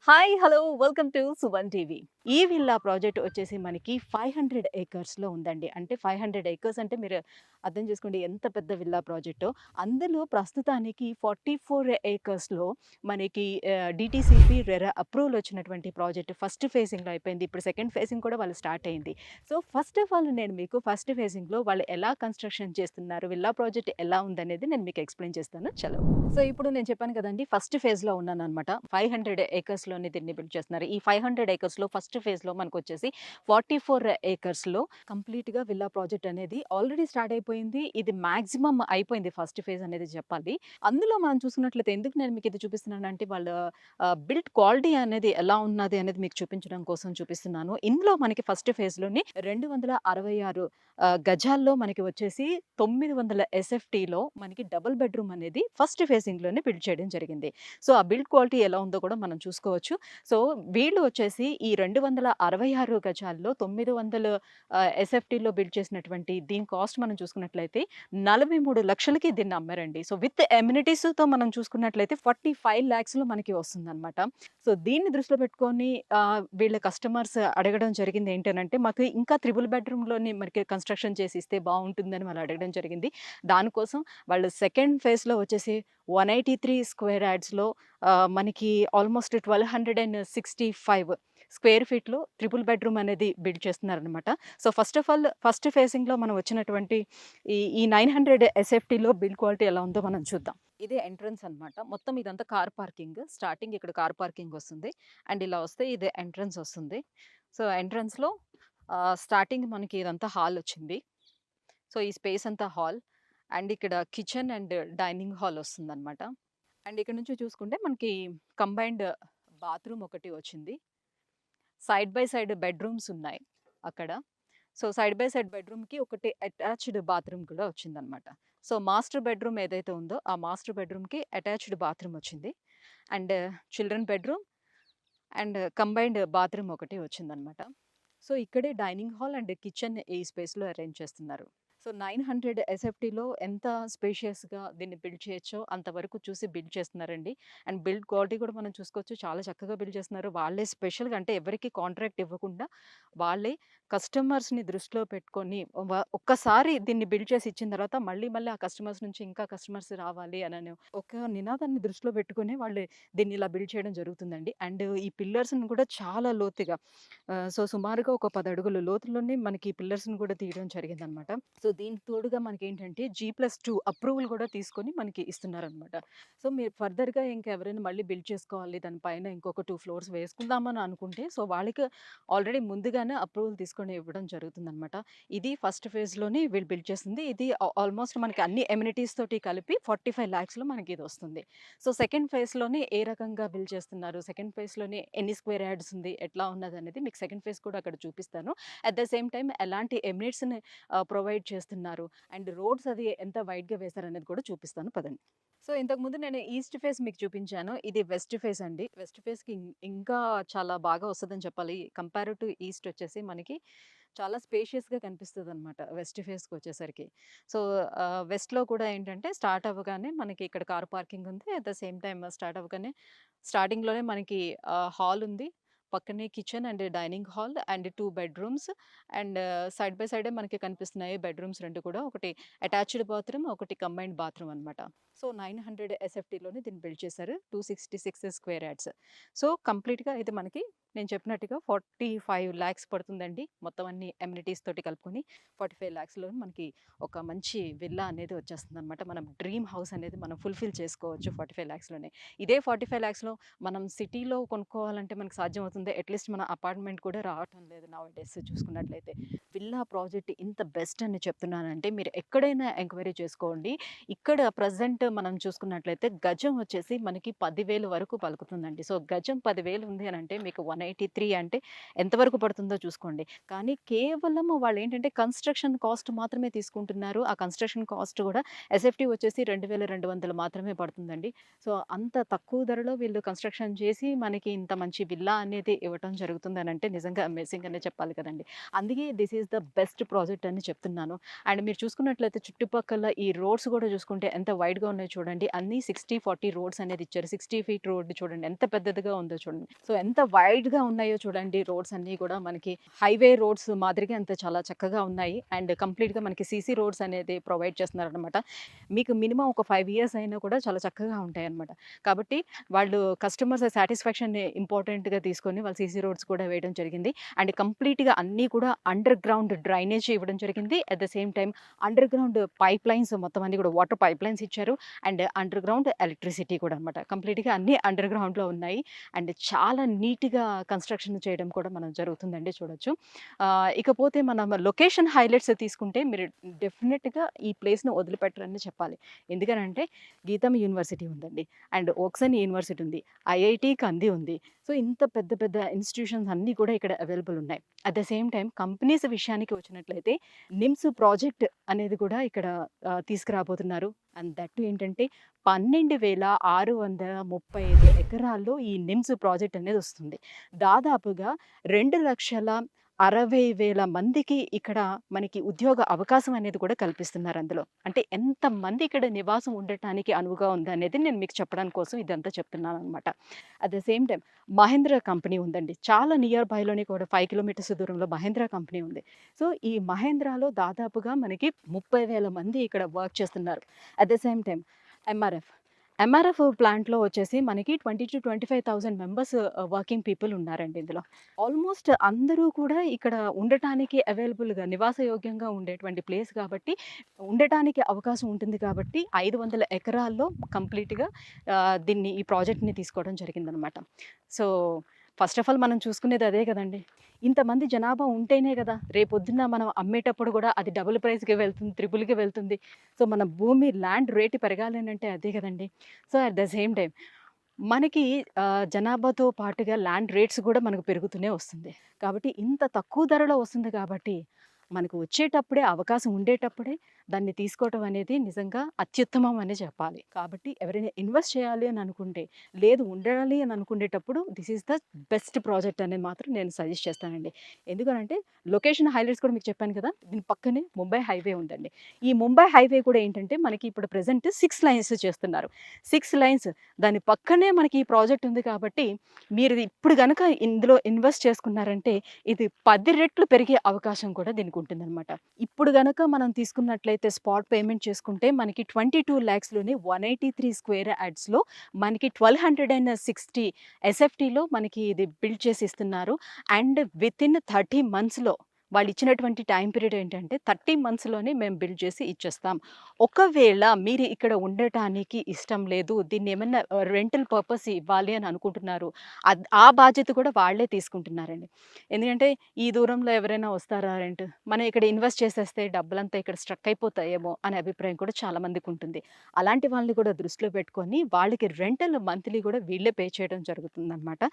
Hi! Hello! Welcome to Suman TV. ఈ villa project వచ్చేసి మనకి 500 ఏకర్స్‌లో ఉందండి. అంటే 500 ఏకర్స్ అంటే మీరు అర్థం చేసుకోండి ఎంత పెద్ద విల్లా ప్రాజెక్టో. అందులో ప్రస్తుతానికి 44 ఏకర్స్‌లో మనకి డీటీసీపీ, రెరా అప్రూవల్ వచ్చినటువంటి ప్రాజెక్ట్ ఫస్ట్ ఫేజింగ్‌లో అయిపోయింది. ఇప్పుడు సెకండ్ ఫేజింగ్ కూడా వాళ్ళు స్టార్ట్ అయింది. సో, ఫస్ట్ ఆఫ్ ఆల్ నేను మీకు ఫస్ట్ ఫేజింగ్‌లో వాళ్ళు ఎలా కన్‌స్ట్రక్షన్ చేస్తున్నారు, విల్లా ప్రాజెక్ట్ ఎలా ఉందనేది నేను మీకు ఎక్స్‌ప్లెయిన్ చేస్తాను. చలో! సో, ఇప్పుడు నేను చెప్పాను కదండీ! ఫస్ట్ ఫేజ్‌లో ఉన్నాననమాట. 500 ఏకర్స్‌లోని దీన్ని బిల్డ్ చేస్తున్నారు. ఈ 500 ఏకర్స్‌లో ఫస్ట్ ఫేజ్‌లో మనకొచ్చేసి 44 ఏకర్స్‌లో కంప్లీట్‌గా విల్లా ప్రాజెక్ట్ అనేది ఆల్రెడీ స్టార్ట్ అయిపోయింది. ఇది మాక్సిమం అయిపోయింది ఫస్ట్ ఫేజ్ అనేది చెప్పాలి. అందులో మనం చూసుకున్నట్లయితే ఎందుకు నేను మీకు ఇది చూపిస్తున్నానంటే వాళ్ళ బిల్డ్ క్వాలిటీ అనేది ఎలా ఉన్నది అనేది మీకు చూపించడం కోసం చూపిస్తున్నాను. ఇందులో మనకి ఫస్ట్ ఫేజ్‌లోని 266 గజాల్లో మనకి వచ్చేసి 900 ఎస్ఎఫ్టీలో మనకి డబుల్ బెడ్‌రూమ్ అనేది ఫస్ట్ ఫేజింగ్‌లోనే బిల్డ్ చేయడం జరిగింది. సో, ఆ బిల్డ్ క్వాలిటీ ఎలా ఉందో కూడా మనం చూసుకోవచ్చు. సో, వీళ్ళు వచ్చేసి ఈ 266 గజాల్లో 900 ఎస్ఎఫ్టీలో బిల్డ్ చేసినటువంటి దీని కాస్ట్ మనం చూసుకున్నట్లయితే 43,00,000కి దీన్ని అమ్మారండి. సో, విత్ ఎమ్యూనిటీస్‌తో మనం చూసుకున్నట్లయితే 45,00,000లో మనకి వస్తుందనమాట. సో, దీన్ని దృష్టిలో పెట్టుకొని వీళ్ళ కస్టమర్స్ అడగడం జరిగింది ఏంటనంటే, మాకు ఇంకా త్రిబుల్ బెడ్‌రూమ్‌లోని మనకి కన్‌స్ట్రక్షన్ చేసి ఇస్తే బావుంటుందని వాళ్ళు అడగడం జరిగింది. దానికోసం వాళ్ళు సెకండ్ ఫేజ్‌లో వచ్చేసి 183 స్క్వేర్ యార్డ్స్‌లో మనకి ఆల్మోస్ట్ 1265 స్క్వేర్ ఫీట్‌లో ట్రిపుల్ బెడ్‌రూమ్ అనేది బిల్డ్ చేస్తున్నారనమాట. So, first of all first ఫేజింగ్‌లో మనం వచ్చినటువంటి ఈ 900 ఎస్ఎఫ్టీలో బిల్డ్ క్వాలిటీ ఎలా ఉందో మనం చూద్దాం. ఇదే ఎంట్రన్స్ అనమాట. మొత్తం ఇదంతా కార్ పార్కింగ్. స్టార్టింగ్ ఇక్కడ కార్ పార్కింగ్ వస్తుంది. అండ్ ఇలా వస్తే ఇదే ఎంట్రన్స్ వస్తుంది. సో, ఎంట్రన్స్‌లో స్టార్టింగ్ మనకి ఇదంతా హాల్ వచ్చింది. సో, ఈ స్పేస్ అంతా హాల్. అండ్ ఇక్కడ కిచెన్ అండ్ డైనింగ్ హాల్ వస్తుందనమాట. అండ్ ఇక్కడ నుంచి చూసుకుంటే మనకి కంబైన్డ్ బాత్రూమ్ ఒకటి వచ్చింది. సైడ్ బై సైడ్ బెడ్‌రూమ్స్ ఉన్నాయి అక్కడ. సో, సైడ్ బై సైడ్ బెడ్‌రూమ్‌కి ఒకటి అటాచ్డ్ బాత్రూమ్ కూడా వచ్చిందనమాట. సో, మాస్టర్ బెడ్‌రూమ్ ఏదైతే ఉందో, ఆ మాస్టర్ బెడ్‌రూమ్‌కి అటాచ్డ్ బాత్రూమ్ వచ్చింది. And children bedroom and combined bathroom ఒకటి వచ్చిందనమాట. సో, ఇక్కడే డైనింగ్ హాల్ అండ్ కిచెన్ ఈ స్పేస్‌లో అరేంజ్ చేస్తున్నారు. సో, 900 ఎస్ఎఫ్టీలో ఎంత స్పేషియస్‌గా దీన్ని బిల్డ్ చేయొచ్చో అంతవరకు చూసి బిల్డ్ చేస్తున్నారండి. అండ్ బిల్డ్ క్వాలిటీ కూడా మనం చూసుకోవచ్చు. చాలా చక్కగా బిల్డ్ చేస్తున్నారు. వాళ్ళే స్పెషల్‌గా అంటే ఎవరికీ కాంట్రాక్ట్ ఇవ్వకుండా వాళ్ళే కస్టమర్స్‌ని దృష్టిలో పెట్టుకొని ఒక్కసారి దీన్ని బిల్డ్ చేసి ఇచ్చిన తర్వాత మళ్ళీ మళ్ళీ ఆ కస్టమర్స్ నుంచి ఇంకా కస్టమర్స్ రావాలి అనని ఒక నినాదాన్ని దృష్టిలో పెట్టుకొని వాళ్ళు దీన్ని ఇలా బిల్డ్ చేయడం జరుగుతుందండి. అండ్ ఈ పిల్లర్స్‌ని కూడా చాలా లోతుగా సో, సుమారుగా ఒక 10 అడుగుల లోతులోనే మనకి ఈ పిల్లర్స్‌ని కూడా తీయడం జరిగిందనమాట. సో, దీనికి తోడుగా మనకేంటంటే G+2 అప్రూవల్ కూడా తీసుకొని మనకి ఇస్తున్నారనమాట. సో, మీరు ఫర్దర్‌గా ఇంకెవరైనా మళ్ళీ బిల్డ్ చేసుకోవాలి దాని పైన ఇంకొక 2 ఫ్లోర్స్ వేసుకుందామని అనుకుంటే సో, వాళ్ళకి ఆల్రెడీ ముందుగానే అప్రూవల్ తీసుకొని ఇవ్వడం జరుగుతుందనమాట. ఇది ఫస్ట్ ఫేజ్‌లోని వీళ్ళు బిల్డ్ చేసింది. ఇది ఆల్మోస్ట్ మనకి అన్ని ఎమ్యూనిటీస్ తోటి కలిపి 45,00,000లో మనకిదొస్తుంది. సో, సెకండ్ ఫేజ్‌లోని ఏ రకంగా బిల్డ్ చేస్తున్నారు, సెకండ్ ఫేజ్‌లోని ఎన్ని స్క్వేర్ యార్డ్స్ ఉంది, ఎట్లా ఉన్నదనేది మీకు సెకండ్ ఫేజ్ కూడా అక్కడ చూపిస్తాను. అట్ ద సేమ్ టైమ్ ఎలాంటి ఎమ్యూనిట్స్‌ని ప్రొవైడ్ చేస్తున్నారు అండ్ రోడ్స్ అది ఎంత వైడ్‌గా వేశారనేది కూడా చూపిస్తాను పదండి. సో, ఇంతకుముందు నేను ఈస్ట్ ఫేస్ మీకు చూపించాను. ఇది వెస్ట్ ఫేస్ అండి. వెస్ట్ ఫేస్‌కి ఇంకా చాలా బాగా వస్తదని చెప్పాలి. కంపేర్ టు ఈస్ట్ వచ్చేసి మనకి చాలా స్పేషియస్‌గా కనిపిస్తదనమాట వెస్ట్ ఫేస్‌కొచ్చేసరికి. సో, వెస్ట్‌లో కూడా ఏంటంటే స్టార్ట్ అవ్వగానే మనకి ఇక్కడ కార్ పార్కింగ్ ఉంది. At the same time start అవ్వగానే స్టార్టింగ్‌లోనే మనకి హాల్ ఉంది. పక్కనే kitchen and dining hall and 2 bedrooms and side by సైడే మనకి కనిపిస్తున్నాయి బెడ్‌రూమ్స్ 2 కూడా. ఒకటి అటాచ్డ్ బాత్రూమ్, ఒకటి కంబైన్డ్ బాత్రూమ్ అనమాట. సో, 900 ఎస్ఎఫ్టీలోనే దీన్ని బిల్డ్ చేశారు. 266 స్క్వేర్ యార్డ్స్. సో, కంప్లీట్‌గా ఇది మనకి నేను చెప్పినట్టుగా 45,00,000 పడుతుందండి. మొత్తం అన్ని అమ్యూనిటీస్ తోటి కలుపుకొని 45,00,000లో మనకి ఒక మంచి విల్లా అనేది వచ్చేస్తుందనమాట. మనం డ్రీమ్ హౌస్ అనేది మనం ఫుల్‌ఫిల్ చేసుకోవచ్చు 45,00,000లోనే. ఇదే 45,00,000లో మనం సిటీలో కొనుక్కోవాలంటే మనకు సాధ్యమవుతుంది. అట్‌లీస్ట్ మన అపార్ట్‌మెంట్ కూడా రావటం లేదు నౌ ఏ డేస్ చూసుకున్నట్లయితే. విల్లా ప్రాజెక్ట్ ఇంత బెస్ట్ అని చెప్తున్నానంటే మీరు ఎక్కడైనా ఎంక్వైరీ చేసుకోండి. ఇక్కడ ప్రెజెంట్ మనం చూసుకున్నట్లయితే గజం వచ్చేసి మనకి 10,000 వరకు పలుకుతుందండి. సో, గజం 10,000 ఉంది అనంటే మీకు 1 183 అంటే ఎంతవరకు పడుతుందో చూసుకోండి. కానీ కేవలం వాళ్ళేంటంటే కన్‌స్ట్రక్షన్ కాస్ట్ మాత్రమే తీసుకుంటున్నారు. ఆ కన్‌స్ట్రక్షన్ కాస్ట్ గూడా ఎస్ఎఫ్‌టి వచ్చేసి 2200 మాత్రమే పడుతుందండి. సో, అంత తక్కువ ధరలో వీళ్ళు కన్‌స్ట్రక్షన్ చేసి మనకి ఇంత మంచి విల్లా అనేది ఇవ్వటం జరుగుతుందనంటే నిజంగా అమేజింగ్ అనే చెప్పాలి కదండీ. అందుకే this is the best project అని చెప్తున్నాను. అండ్ మీరు చూసుకున్నట్లయితే చుట్టుపక్కల ఈ రోడ్స్ గూడా చూసుకుంటే ఎంత వైడ్‌గా ఉన్నాయో చూడండి. అన్నీ 60, 40 రోడ్స్ అనేది ఇచ్చారు. 60 ఫీట్ రోడ్ చూడండి ఎంత పెద్దదిగా ఉందో చూడండి. సో, ఎంత వైడ్‌గా ఉన్నాయో చూడండి రోడ్స్ అన్నీ కూడా మనకి హైవే రోడ్స్ మాదిరిగా అంత చాలా చక్కగా ఉన్నాయి. అండ్ కంప్లీట్‌గా మనకి సీసీ రోడ్స్ అనేది ప్రొవైడ్ చేస్తున్నారనమాట. మీకు మినిమమ్ ఒక 5 ఇయర్స్ అయినా కూడా చాలా చక్కగా ఉంటాయన్నమాట. కాబట్టి వాళ్ళు కస్టమర్స్ సాటిస్ఫాక్షన్ ఇంపార్టెంట్‌గా తీసుకొని వాళ్ళు సీసీ రోడ్స్ కూడా వేయడం జరిగింది. అండ్ కంప్లీట్‌గా అన్నీ కూడా అండర్ గ్రౌండ్ డ్రైనేజ్ ఇవ్వడం జరిగింది. At the same time under ground pipe lines మొత్తం అన్నీ కూడా వాటర్ పైప్ లైన్స్ ఇచ్చారు. అండ్ అండర్ గ్రౌండ్ ఎలక్ట్రిసిటీ కూడా అనమాట. కంప్లీట్‌గా అన్నీ అండర్ గ్రౌండ్‌లో ఉన్నాయి. అండ్ చాలా నీట్‌గా కన్‌స్ట్రక్షన్ చేయడం కూడా మనం జరుగుతుందండి చూడొచ్చు. ఇకపోతే మనం లొకేషన్ హైలైట్స్ తీసుకుంటే మీరు డెఫినిట్‌గా ఈ ప్లేస్‌ని వదిలిపెట్టరని చెప్పాలి. ఎందుకనంటే గీతం యూనివర్సిటీ ఉందండి. అండ్ ఓక్సన్ యూనివర్సిటీ ఉంది. ఐఐటీ కంది ఉంది. సో, ఇంత పెద్ద పెద్ద ఇన్‌స్టిట్యూషన్స్ అన్నీ కూడా ఇక్కడ అవైలబుల్ ఉన్నాయి. At the same time companies విషయానికి వచ్చినట్లయితే నిమ్స్ ప్రాజెక్ట్ అనేది కూడా ఇక్కడ తీసుకురాబోతున్నారు. అండ్ దట్ ఏంటంటే 12,635 ఎకరాల్లో ఈ నిమ్స్ ప్రాజెక్ట్ అనేది వస్తుంది. దాదాపుగా 2,60,000 మందికి ఇక్కడ మనకి ఉద్యోగ అవకాశం అనేది కూడా కల్పిస్తున్నారు అందులో. అంటే ఎంతమంది ఇక్కడ నివాసం ఉండటానికి అనువుగా ఉందనేది నేను మీకు చెప్పడానికి కోసం ఇదంతా చెప్తున్నాననమాట. At the same time Mahindra company ఉందండి. చాలా నియర్ బైలోనే కూడా 5 కిలోమీటర్స్ దూరంలో మహేంద్ర కంపెనీ ఉంది. సో, ఈ మహేంద్రలో దాదాపుగా మనకి 30,000 మంది ఇక్కడ వర్క్ చేస్తున్నారు. At the same time MRF. MRF ప్లాంట్‌లో వచ్చేసి మనకి 20,000-25,000 మెంబర్స్ వర్కింగ్ పీపుల్ ఉన్నారండి ఇందులో. ఆల్మోస్ట్ అందరూ కూడా ఇక్కడ ఉండటానికి అవైలబుల్‌గా నివాసయోగ్యంగా ఉండేటువంటి ప్లేస్ కాబట్టి, ఉండటానికి అవకాశం ఉంటుంది కాబట్టి 500 ఎకరాల్లో కంప్లీట్‌గా ఈ ప్రాజెక్ట్‌ని తీసుకోవడం జరిగిందనమాట. సో, ఫస్ట్ ఆఫ్ ఆల్ మనం చూసుకునేది అదే కదండీ. ఇంతమంది జనాభా ఉంటేనే కదా రేపొద్దున్న మనం అమ్మేటప్పుడు కూడా అది డబుల్ ప్రైస్‌కి వెళ్తుంది, త్రిబుల్‌కి వెళ్తుంది. సో, మన భూమి ల్యాండ్ రేట్ పెరగాలనంటే అదే కదండీ. So, at the same time మనకి జనాభాతో పాటుగా ల్యాండ్ రేట్స్ కూడా మనకు పెరుగుతూనే వస్తుంది. కాబట్టి ఇంత తక్కువ ధరలో వస్తుంది కాబట్టి మనకు వచ్చేటప్పుడే అవకాశం ఉండేటప్పుడే దాన్ని తీసుకోవటం అనేది నిజంగా అత్యుత్తమం అనే చెప్పాలి. కాబట్టి ఎవరైనా ఇన్వెస్ట్ చేయాలి అని అనుకుంటే, లేదు ఉండాలి అని అనుకునేటప్పుడు this is the best project అనేది మాత్రం నేను సజెస్ట్ చేస్తానండి. ఎందుకనంటే లొకేషన్ హైలైట్స్ కూడా మీకు చెప్పాను కదా! దీని పక్కనే ముంబై హైవే ఉందండి. ఈ ముంబై హైవే కూడా ఏంటంటే మనకి ఇప్పుడు ప్రెజెంట్ 6 లైన్స్ చేస్తున్నారు. 6 లైన్స్ దాని పక్కనే మనకి ఈ ప్రాజెక్ట్ ఉంది కాబట్టి మీరు ఇప్పుడు గనక ఇందులో ఇన్వెస్ట్ చేసుకున్నారంటే ఇది 10 రెట్లు పెరిగే అవకాశం కూడా దీనికి ఉంటుందన్నమాట. ఇప్పుడు గనక మనం తీసుకున్నట్లయితే స్పాట్ పేమెంట్ చేసుకుంటే మనకి 22,00,000లోనే 183 స్క్వేర్ యార్డ్స్‌లో మనకి 1,260 ఎస్ఎఫ్టీలో మనకి ఇది బిల్డ్ చేసి ఇస్తున్నారు. అండ్ వితిన్ 30 మంత్స్‌లో వాళ్ళు ఇచ్చినటువంటి టైం పీరియడ్ ఏంటంటే 30 మంత్స్‌లోనే మేము బిల్డ్ చేసి ఇచ్చేస్తాం. ఒకవేళ మీరు ఇక్కడ ఉండటానికి ఇష్టం లేదు, దీన్ని ఏమన్నా రెంటల్ పర్పస్ ఇవ్వాలి అని అనుకుంటున్నారు, ఆ బాధ్యత కూడా వాళ్ళే తీసుకుంటున్నారండి. ఎందుకంటే ఈ దూరంలో ఎవరైనా వస్తారా రెంట్? మనం ఇక్కడ ఇన్వెస్ట్ చేసేస్తే డబ్బులంతా ఇక్కడ స్ట్రక్ అయిపోతాయేమో అనే అభిప్రాయం కూడా చాలా మందికి ఉంటుంది. అలాంటి వాళ్ళని కూడా దృష్టిలో పెట్టుకొని వాళ్ళకి రెంటల్ మంత్లీ కూడా వీళ్ళే పే చేయడం జరుగుతుందనమాట.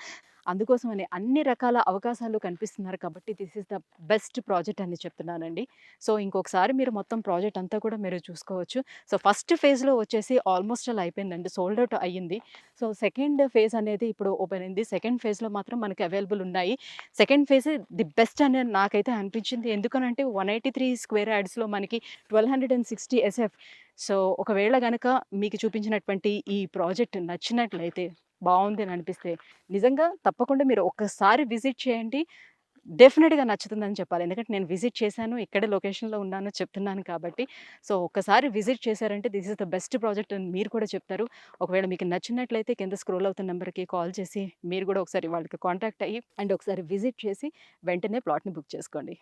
అందుకోసమని అన్ని రకాల అవకాశాలు కనిపిస్తున్నారు కాబట్టి this is the best project అని చెప్తున్నానండి. సో, ఇంకొకసారి మీరు మొత్తం ప్రాజెక్ట్ అంతా కూడా మీరు చూసుకోవచ్చు. సో, ఫస్ట్ ఫేజ్‌లో వచ్చేసి ఆల్మోస్ట్ ఆల్ అయిపోయిందండి. సోల్డ్ ఔట్ అయ్యింది. సో, సెకండ్ ఫేజ్ అనేది ఇప్పుడు ఓపెన్ అయింది. సెకండ్ ఫేజ్‌లో మాత్రం మనకి అవైలబుల్ ఉన్నాయి. సెకండ్ ఫేజ్ ది బెస్ట్ అని నాకైతే అనిపించింది. ఎందుకనంటే 183 స్క్వేర్ యార్డ్స్‌లో మనకి 1260 ఎస్ఎఫ్. సో, ఒకవేళ గనక మీకు చూపించినటువంటి ఈ ప్రాజెక్ట్ నచ్చినట్లయితే, బావుంది అని అనిపిస్తే నిజంగా తప్పకుండా మీరు ఒక్కసారి విజిట్ చేయండి. డెఫినిట్‌గా నచ్చుతుందని చెప్పాలి. ఎందుకంటే నేను విజిట్ చేశాను. ఇక్కడే లొకేషన్‌లో ఉన్నాను చెప్తున్నాను కాబట్టి. సో, ఒక్కసారి విజిట్ చేశారంటే this is the best project అని మీరు కూడా చెప్తారు. ఒకవేళ మీకు నచ్చినట్లయితే కింద స్క్రోల్ అవుతున్న నంబర్‌కి కాల్ చేసి మీరు కూడా ఒకసారి వాళ్ళకి కాంటాక్ట్ అయ్యి అండ్ ఒకసారి విజిట్ చేసి వెంటనే ప్లాట్‌ని బుక్ చేసుకోండి.